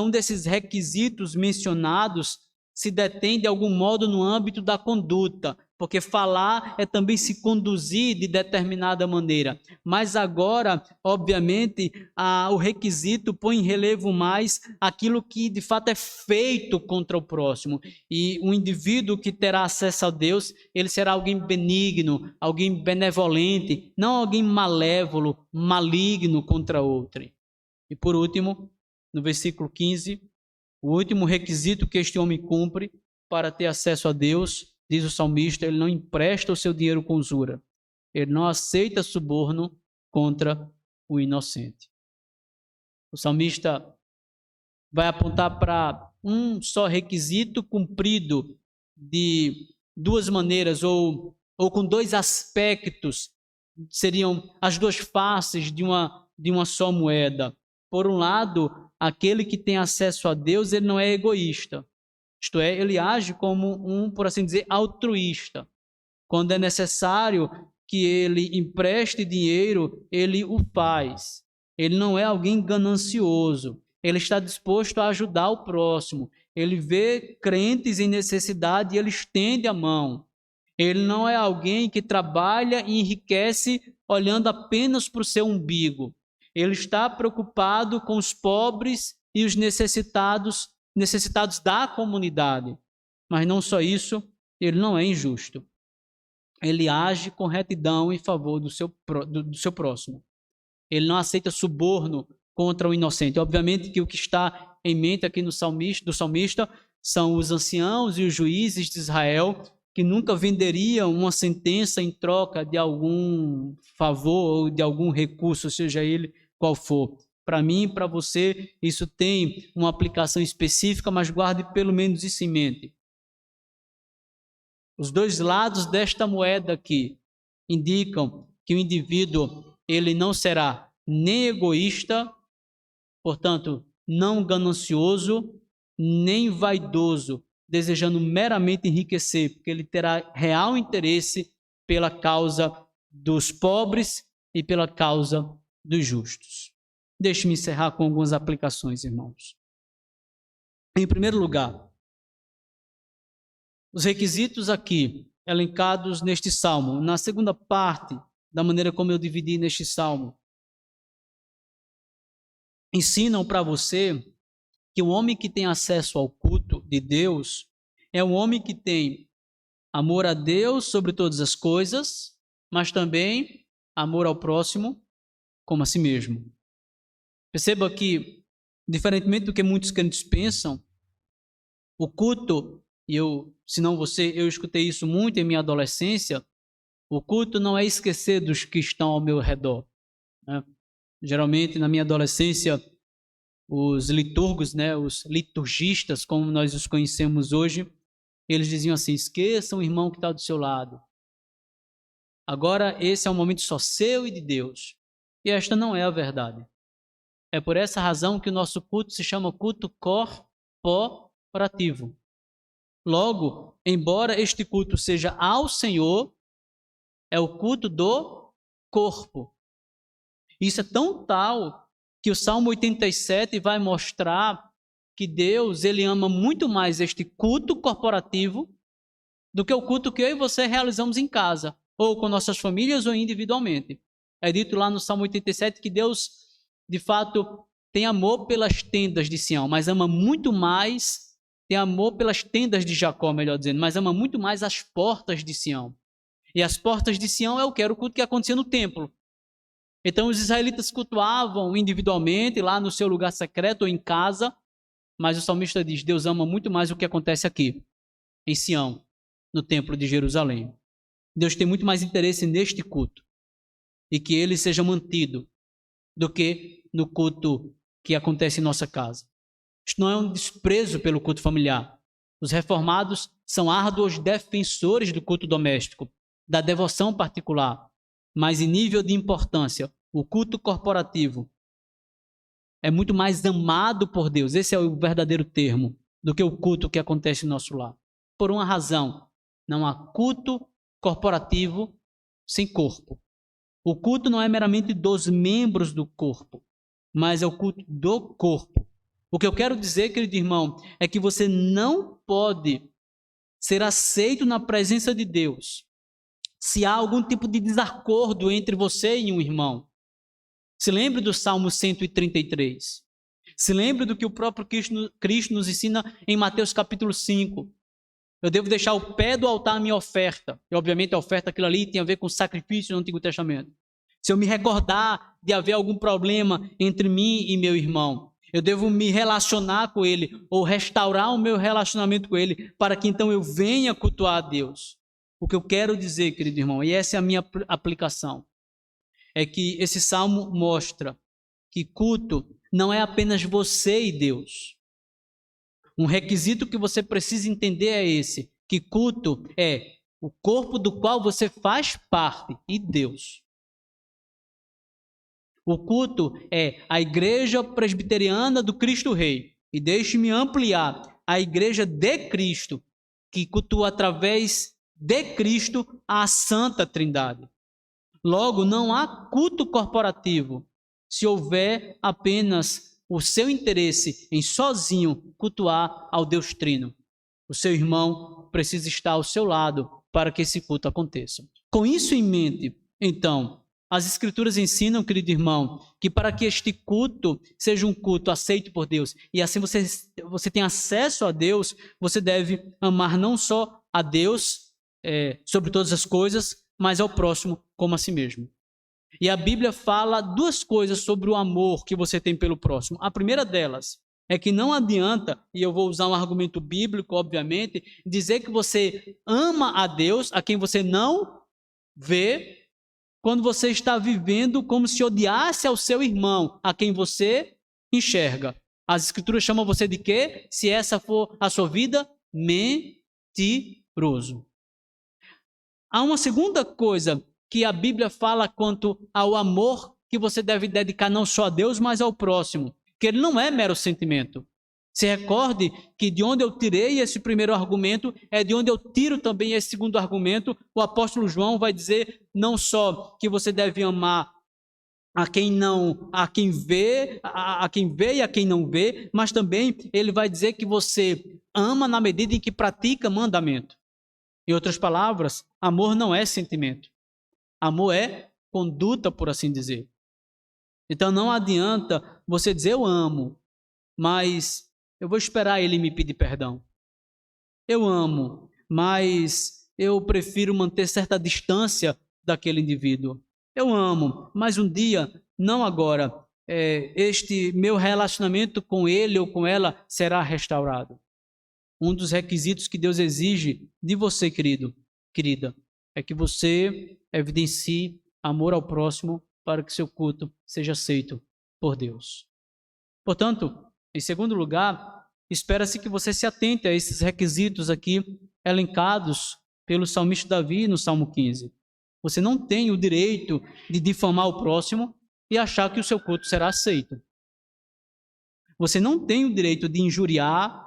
um desses requisitos mencionados se detém de algum modo no âmbito da conduta, porque falar é também se conduzir de determinada maneira. Mas agora, obviamente, o requisito põe em relevo mais aquilo que de fato é feito contra o próximo. E um indivíduo que terá acesso a Deus, ele será alguém benigno, alguém benevolente, não alguém malévolo, maligno contra outro. E por último, no versículo 15, o último requisito que este homem cumpre para ter acesso a Deus, diz o salmista, ele não empresta o seu dinheiro com usura. Ele não aceita suborno contra o inocente. O salmista vai apontar para um só requisito cumprido de duas maneiras, ou com dois aspectos, seriam as duas faces de uma só moeda. Por um lado, aquele que tem acesso a Deus, ele não é egoísta. Isto é, ele age como por assim dizer, altruísta. Quando é necessário que ele empreste dinheiro, ele o faz. Ele não é alguém ganancioso. Ele está disposto a ajudar o próximo. Ele vê crentes em necessidade e ele estende a mão. Ele não é alguém que trabalha e enriquece olhando apenas para o seu umbigo. Ele está preocupado com os pobres e os necessitados da comunidade. Mas não só isso, ele não é injusto. Ele age com retidão em favor do seu próximo. Ele não aceita suborno contra o inocente. Obviamente que o que está em mente aqui do salmista são os anciãos e os juízes de Israel, que nunca venderiam uma sentença em troca de algum favor ou de algum recurso, seja ele qual for. Para mim e para você, isso tem uma aplicação específica, mas guarde pelo menos isso em mente. Os dois lados desta moeda aqui indicam que o indivíduo ele não será nem egoísta, portanto, não ganancioso, nem vaidoso, desejando meramente enriquecer, porque ele terá real interesse pela causa dos pobres e pela causa dos justos. Deixe-me encerrar com algumas aplicações, irmãos. Em primeiro lugar, os requisitos aqui elencados neste salmo, na segunda parte, da maneira como eu dividi neste salmo, ensinam para você que o homem que tem acesso ao culto de Deus é um homem que tem amor a Deus sobre todas as coisas, mas também amor ao próximo como a si mesmo. Perceba que, diferentemente do que muitos crentes pensam, o culto, se não você, eu escutei isso muito em minha adolescência, o culto não é esquecer dos que estão ao meu redor, né? Geralmente, na minha adolescência, os liturgos, né, os liturgistas, como nós os conhecemos hoje, eles diziam assim: esqueçam o irmão que está do seu lado. Agora, esse é um momento só seu e de Deus. E esta não é a verdade. É por essa razão que o nosso culto se chama culto corporativo. Logo, embora este culto seja ao Senhor, é o culto do corpo. Isso é tão tal que o Salmo 87 vai mostrar que Deus, ele ama muito mais este culto corporativo do que o culto que eu e você realizamos em casa, ou com nossas famílias ou individualmente. É dito lá no Salmo 87 que Deus, de fato, tem amor pelas tendas de Sião, mas ama muito mais, tem amor pelas tendas de Jacó, melhor dizendo, mas ama muito mais as portas de Sião. E as portas de Sião é o que era o culto que acontecia no templo. Então os israelitas cultuavam individualmente, lá no seu lugar secreto ou em casa, mas o salmista diz: Deus ama muito mais o que acontece aqui, em Sião, no templo de Jerusalém. Deus tem muito mais interesse neste culto e que ele seja mantido do que no culto que acontece em nossa casa. Isto não é um desprezo pelo culto familiar. Os reformados são árduos defensores do culto doméstico, da devoção particular, mas em nível de importância, o culto corporativo é muito mais amado por Deus, esse é o verdadeiro termo, do que o culto que acontece no nosso lar. Por uma razão: não há culto corporativo sem corpo. O culto não é meramente dos membros do corpo, mas é o culto do corpo. O que eu quero dizer, querido irmão, é que você não pode ser aceito na presença de Deus se há algum tipo de desacordo entre você e um irmão. Se lembre do Salmo 133. Se lembre do que o próprio Cristo nos ensina em Mateus capítulo 5. Eu devo deixar o pé do altar a minha oferta. E obviamente a oferta, aquilo ali, tem a ver com sacrifício no Antigo Testamento. Se eu me recordar de haver algum problema entre mim e meu irmão, eu devo me relacionar com ele, ou restaurar o meu relacionamento com ele, para que então eu venha cultuar a Deus. O que eu quero dizer, querido irmão, e essa é a minha aplicação, é que esse salmo mostra que culto não é apenas você e Deus. Um requisito que você precisa entender é esse, que culto é o corpo do qual você faz parte e Deus. O culto é a Igreja Presbiteriana do Cristo Rei. E deixe-me ampliar, a Igreja de Cristo, que cultua através de Cristo a Santa Trindade. Logo, não há culto corporativo se houver apenas o seu interesse em sozinho cultuar ao Deus Trino. O seu irmão precisa estar ao seu lado para que esse culto aconteça. Com isso em mente, então, as Escrituras ensinam, querido irmão, que para que este culto seja um culto aceito por Deus e assim você tem acesso a Deus, você deve amar não só a Deus sobre todas as coisas, mas ao próximo como a si mesmo. E a Bíblia fala duas coisas sobre o amor que você tem pelo próximo. A primeira delas é que não adianta, e eu vou usar um argumento bíblico, obviamente, dizer que você ama a Deus, a quem você não vê, quando você está vivendo como se odiasse ao seu irmão, a quem você enxerga. As Escrituras chamam você de quê? Se essa for a sua vida, mentiroso. Há uma segunda coisa que a Bíblia fala quanto ao amor que você deve dedicar não só a Deus, mas ao próximo, que ele não é mero sentimento. Se recorde que de onde eu tirei esse primeiro argumento é de onde eu tiro também esse segundo argumento. O apóstolo João vai dizer não só que você deve amar a quem vê e a quem não vê, mas também ele vai dizer que você ama na medida em que pratica mandamento. Em outras palavras, amor não é sentimento. Amor é conduta, por assim dizer. Então não adianta você dizer eu amo, mas eu vou esperar ele me pedir perdão. Eu amo, mas eu prefiro manter certa distância daquele indivíduo. Eu amo, mas um dia, não agora, este meu relacionamento com ele ou com ela será restaurado. Um dos requisitos que Deus exige de você, querido, querida, é que você evidencie amor ao próximo para que seu culto seja aceito por Deus. Portanto, em segundo lugar, espera-se que você se atente a esses requisitos aqui elencados pelo salmista Davi no Salmo 15. Você não tem o direito de difamar o próximo e achar que o seu culto será aceito. Você não tem o direito de injuriar,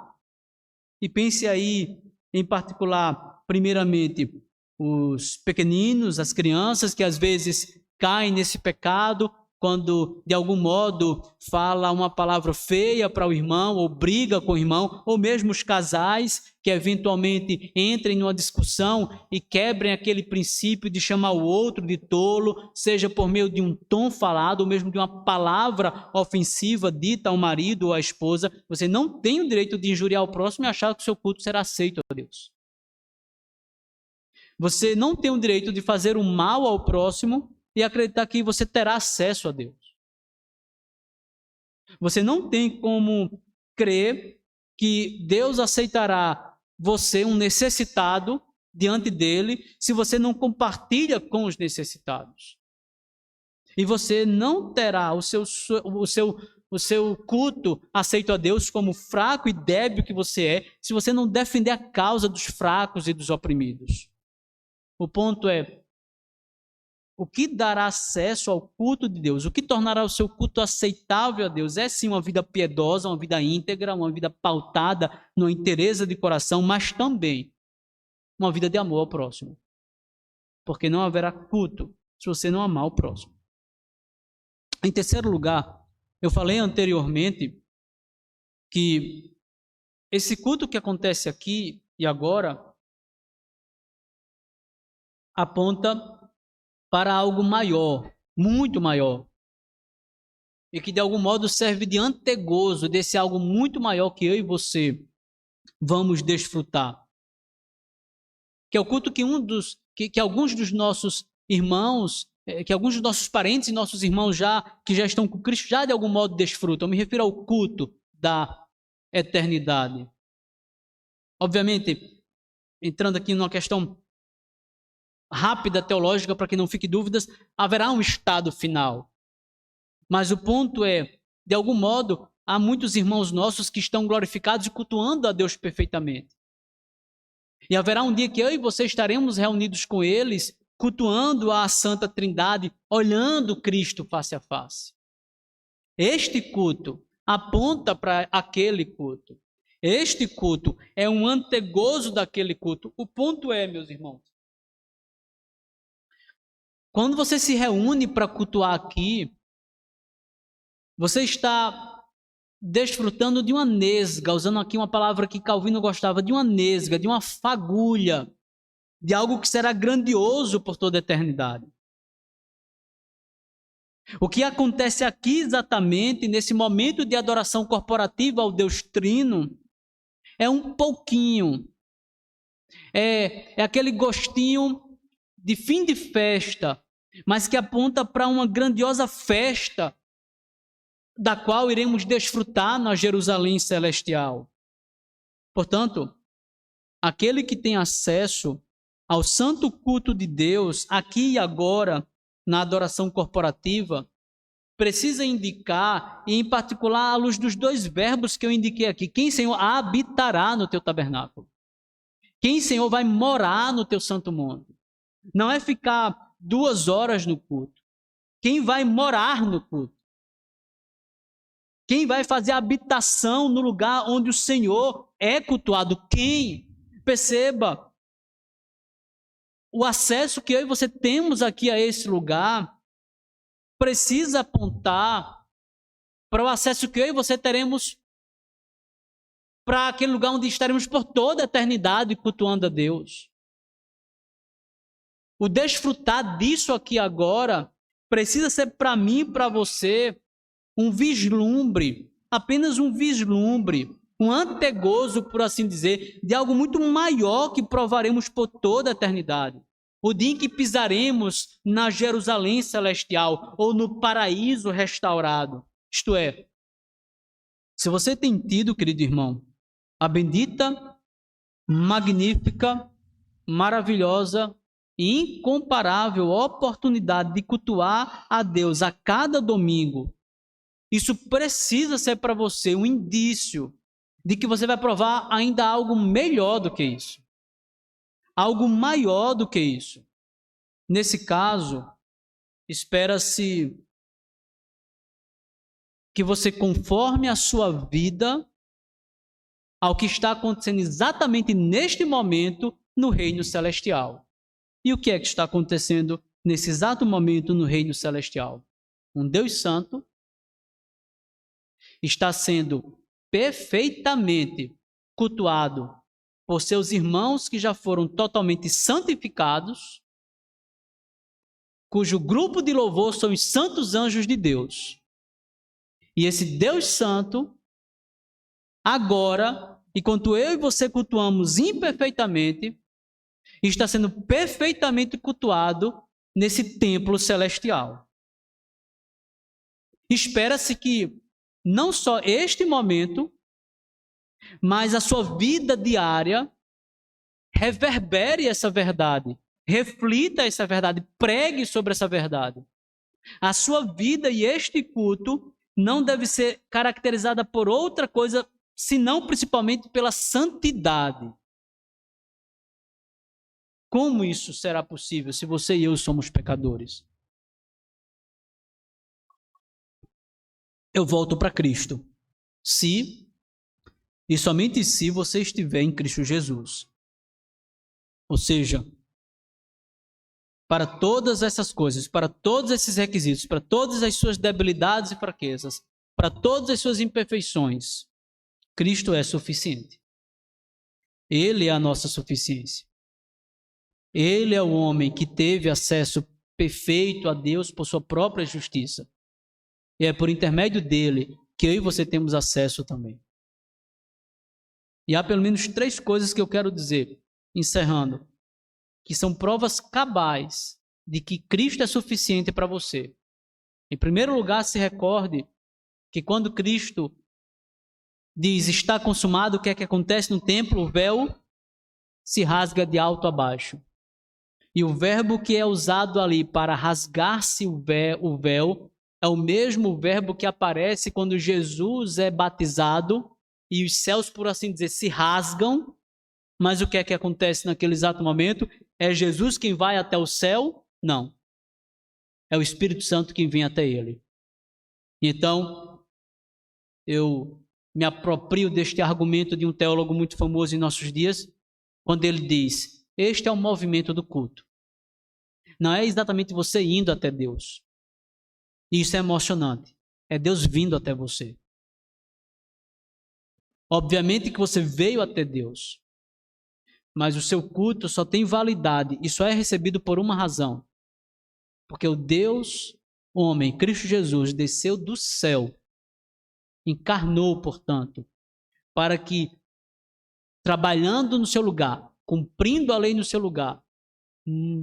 e pense aí, em particular, primeiramente, os pequeninos, as crianças que às vezes caem nesse pecado, quando de algum modo fala uma palavra feia para o irmão, ou briga com o irmão, ou mesmo os casais que eventualmente entrem numa discussão e quebrem aquele princípio de chamar o outro de tolo, seja por meio de um tom falado, ou mesmo de uma palavra ofensiva dita ao marido ou à esposa. Você não tem o direito de injuriar o próximo e achar que o seu culto será aceito a Deus. Você não tem o direito de fazer o mal ao próximo e acreditar que você terá acesso a Deus. Você não tem como crer que Deus aceitará você, um necessitado, diante dele, se você não compartilha com os necessitados. E você não terá o seu culto aceito a Deus como fraco e débil que você é, se você não defender a causa dos fracos e dos oprimidos. O ponto é, o que dará acesso ao culto de Deus, o que tornará o seu culto aceitável a Deus, é sim uma vida piedosa, uma vida íntegra, uma vida pautada no interesse de coração, mas também uma vida de amor ao próximo. Porque não haverá culto se você não amar o próximo. Em terceiro lugar, eu falei anteriormente que esse culto que acontece aqui e agora aponta para algo maior, muito maior, e que de algum modo serve de antegozo desse algo muito maior que eu e você vamos desfrutar. Que é o culto que alguns dos nossos irmãos, que alguns dos nossos parentes e nossos irmãos que já estão com Cristo, já de algum modo desfrutam. Eu me refiro ao culto da eternidade. Obviamente, entrando aqui numa questão rápida, teológica, para que não fique dúvidas, haverá um estado final. Mas o ponto é, de algum modo, há muitos irmãos nossos que estão glorificados e cultuando a Deus perfeitamente. E haverá um dia que eu e você estaremos reunidos com eles, cultuando a Santa Trindade, olhando Cristo face a face. Este culto aponta para aquele culto. Este culto é um antegozo daquele culto. O ponto é, meus irmãos, quando você se reúne para cultuar aqui, você está desfrutando de uma nesga, usando aqui uma palavra que Calvino gostava, de uma nesga, de uma fagulha, de algo que será grandioso por toda a eternidade. O que acontece aqui exatamente, nesse momento de adoração corporativa ao Deus Trino, é um pouquinho, é aquele gostinho de fim de festa, mas que aponta para uma grandiosa festa, da qual iremos desfrutar na Jerusalém celestial. Portanto, aquele que tem acesso ao santo culto de Deus, aqui e agora, na adoração corporativa, precisa indicar, e em particular à luz dos dois verbos que eu indiquei aqui, quem, Senhor, habitará no teu tabernáculo? Quem, Senhor, vai morar no teu santo monte? Não é ficar 2 horas no culto. Quem vai morar no culto? Quem vai fazer habitação no lugar onde o Senhor é cultuado? Quem? Perceba, o acesso que eu e você temos aqui a esse lugar precisa apontar para o acesso que eu e você teremos para aquele lugar onde estaremos por toda a eternidade cultuando a Deus. O desfrutar disso aqui agora precisa ser para mim e para você um vislumbre, apenas um vislumbre, um antegozo, por assim dizer, de algo muito maior que provaremos por toda a eternidade. O dia em que pisaremos na Jerusalém celestial ou no paraíso restaurado. Isto é, se você tem tido, querido irmão, a bendita, magnífica, maravilhosa e incomparável oportunidade de cultuar a Deus a cada domingo, isso precisa ser para você um indício de que você vai provar ainda algo melhor do que isso. Algo maior do que isso. Nesse caso, espera-se que você conforme a sua vida ao que está acontecendo exatamente neste momento no reino celestial. E o que é que está acontecendo nesse exato momento no reino celestial? Um Deus Santo está sendo perfeitamente cultuado por seus irmãos que já foram totalmente santificados, cujo grupo de louvor são os santos anjos de Deus. E esse Deus Santo, agora, enquanto eu e você cultuamos imperfeitamente, está sendo perfeitamente cultuado nesse templo celestial. Espera-se que não só este momento, mas a sua vida diária reverbere essa verdade, reflita essa verdade, pregue sobre essa verdade. A sua vida e este culto não deve ser caracterizada por outra coisa, senão principalmente pela santidade. Como isso será possível se você e eu somos pecadores? Eu volto para Cristo. Se e somente se você estiver em Cristo Jesus. Ou seja, para todas essas coisas, para todos esses requisitos, para todas as suas debilidades e fraquezas, para todas as suas imperfeições, Cristo é suficiente. Ele é a nossa suficiência. Ele é o homem que teve acesso perfeito a Deus por sua própria justiça. E é por intermédio dele que eu e você temos acesso também. E há pelo menos 3 coisas que eu quero dizer, encerrando, que são provas cabais de que Cristo é suficiente para você. Em primeiro lugar, se recorde que quando Cristo diz está consumado, o que é que acontece no templo? O véu se rasga de alto a baixo. E o verbo que é usado ali para rasgar-se o véu é o mesmo verbo que aparece quando Jesus é batizado e os céus, por assim dizer, se rasgam. Mas o que é que acontece naquele exato momento? É Jesus quem vai até o céu? Não. É o Espírito Santo quem vem até ele. Então, eu me aproprio deste argumento de um teólogo muito famoso em nossos dias, quando ele diz, este é o movimento do culto. Não é exatamente você indo até Deus. Isso é emocionante. É Deus vindo até você. Obviamente que você veio até Deus, mas o seu culto só tem validade e só é recebido por uma razão. Porque o Deus, homem, Cristo Jesus, desceu do céu, encarnou, portanto, para que, trabalhando no seu lugar, cumprindo a lei no seu lugar,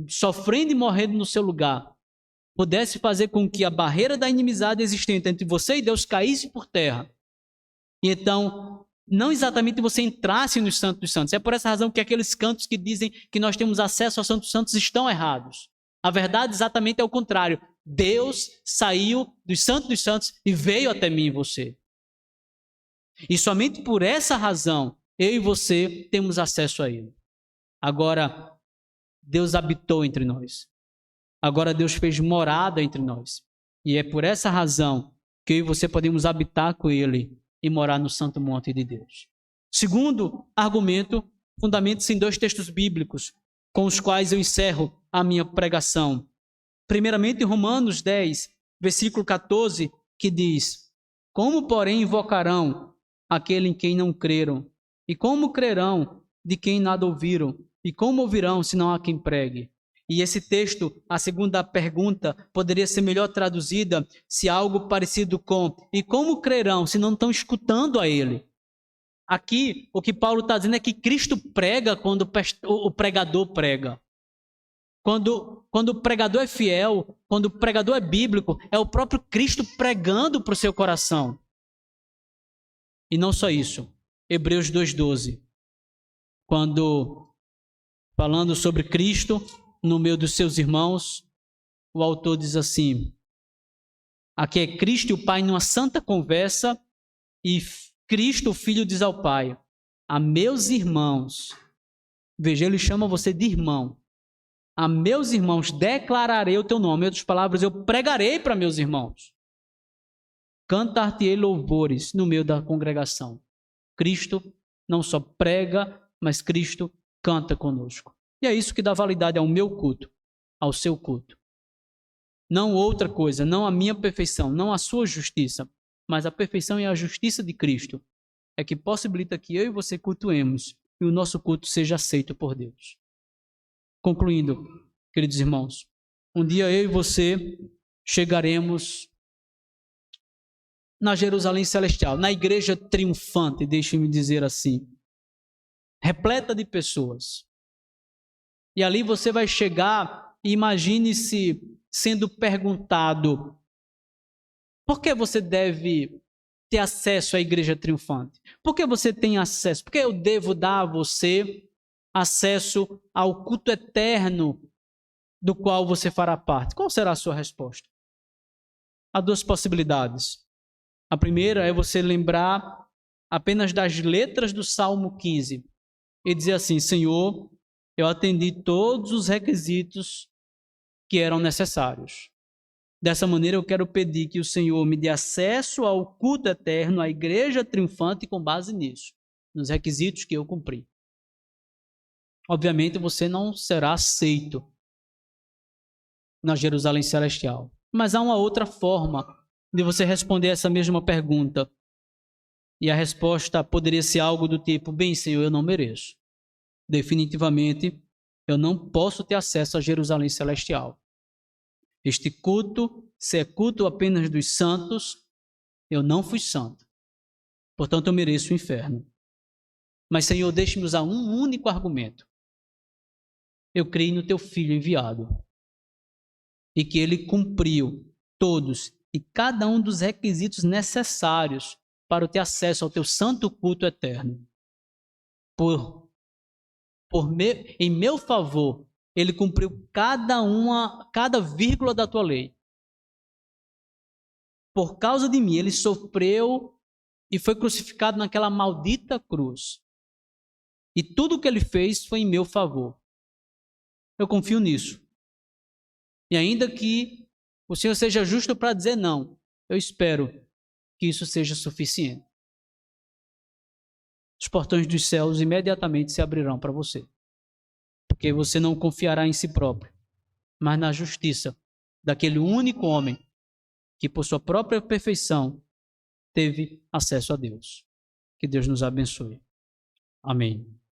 sofrendo e morrendo no seu lugar, pudesse fazer com que a barreira da inimizade existente entre você e Deus caísse por terra. E então, não exatamente você entrasse no Santo dos Santos. É por essa razão que aqueles cantos que dizem que nós temos acesso ao Santo dos Santos estão errados. A verdade exatamente é o contrário. Deus saiu do Santo dos Santos e veio até mim e você. E somente por essa razão, eu e você temos acesso a Ele. Agora, Deus habitou entre nós. Agora Deus fez morada entre nós. E é por essa razão que eu e você podemos habitar com Ele e morar no santo monte de Deus. Segundo argumento, fundamenta-se em 2 textos bíblicos, com os quais eu encerro a minha pregação. Primeiramente, em Romanos 10, versículo 14, que diz, como, porém, invocarão aquele em quem não creram? E como crerão de quem nada ouviram? E como ouvirão, se não há quem pregue? E esse texto, a segunda pergunta, poderia ser melhor traduzida se algo parecido com: e como crerão se não estão escutando a ele? Aqui, o que Paulo está dizendo é que Cristo prega quando o pregador prega. Quando o pregador é fiel, quando o pregador é bíblico, é o próprio Cristo pregando para o seu coração. E não só isso. Hebreus 2,12. Quando, falando sobre Cristo, no meio dos seus irmãos, o autor diz assim: aqui é Cristo e o Pai numa santa conversa, e Cristo, o Filho, diz ao Pai: a meus irmãos, veja, ele chama você de irmão, a meus irmãos declararei o teu nome. Em outras palavras, eu pregarei para meus irmãos. Cantar-te-ei louvores no meio da congregação. Cristo não só prega, mas Cristo canta conosco. E é isso que dá validade ao meu culto, ao seu culto. Não outra coisa, não a minha perfeição, não a sua justiça, mas a perfeição e a justiça de Cristo é que possibilita que eu e você cultuemos e o nosso culto seja aceito por Deus. Concluindo, queridos irmãos, um dia eu e você chegaremos na Jerusalém Celestial, na igreja triunfante, deixe-me dizer assim, repleta de pessoas. E ali você vai chegar e imagine-se sendo perguntado: por que você deve ter acesso à igreja triunfante? Por que você tem acesso? Por que eu devo dar a você acesso ao culto eterno do qual você fará parte? Qual será a sua resposta? Há duas possibilidades. A primeira é você lembrar apenas das letras do Salmo 15 e dizer assim: Senhor, eu atendi todos os requisitos que eram necessários. Dessa maneira, eu quero pedir que o Senhor me dê acesso ao culto eterno, à igreja triunfante, com base nisso, nos requisitos que eu cumpri. Obviamente, você não será aceito na Jerusalém Celestial. Mas há uma outra forma de você responder essa mesma pergunta. E a resposta poderia ser algo do tipo: bem, Senhor, eu não mereço. Definitivamente, eu não posso ter acesso a Jerusalém Celestial. Este culto, se é culto apenas dos santos, eu não fui santo. Portanto, eu mereço o inferno. Mas, Senhor, deixe-me usar um único argumento. Eu creio no teu Filho enviado. E que ele cumpriu todos e cada um dos requisitos necessários para ter acesso ao teu santo culto eterno. Em meu favor, ele cumpriu cada vírgula da tua lei. Por causa de mim, ele sofreu e foi crucificado naquela maldita cruz. E tudo o que ele fez foi em meu favor. Eu confio nisso. E ainda que o Senhor seja justo para dizer não, eu espero que isso seja suficiente. Os portões dos céus imediatamente se abrirão para você. Porque você não confiará em si próprio, mas na justiça daquele único homem que, por sua própria perfeição, teve acesso a Deus. Que Deus nos abençoe. Amém.